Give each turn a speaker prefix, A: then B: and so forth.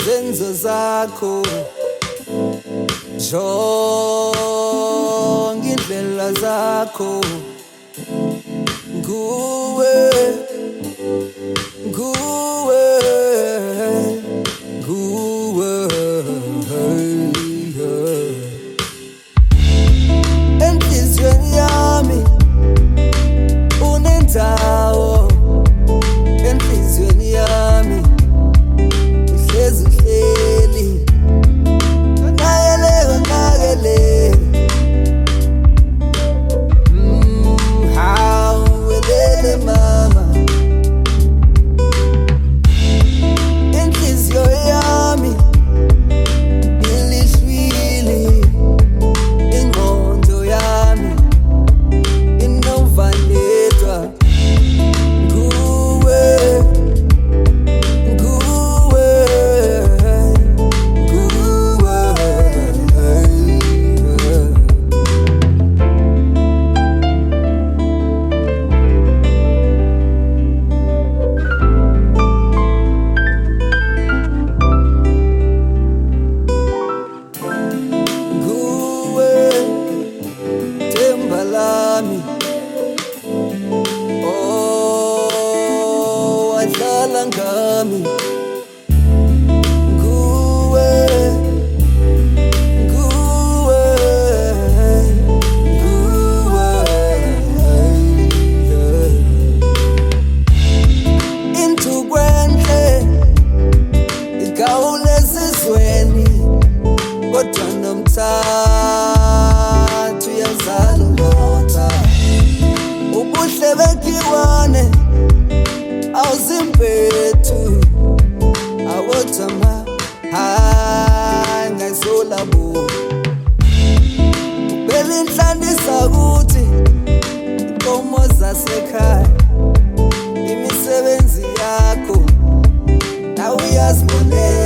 A: izenzo zakho jonga indlela zakho nguwe nguwe nguwe enhlizweni yami unendawo enhlizweni yami uhlezi uhleli nakele hawelele mama inhliziyo yami ilishwili ingqondo yami inovanethwa nguwe nguwe nguwe nguwe themba lami oh wadlala ngami nguwe nguwe nguwe into kwenhle igawulezizweni kodwa nomthathu yazala lotha ubuhle bekiwane awuzimpethu awotama ngayizolabo belinhlandisa kuthi inkomo zasekhaya imisebenzi yakho nawe uyazibonela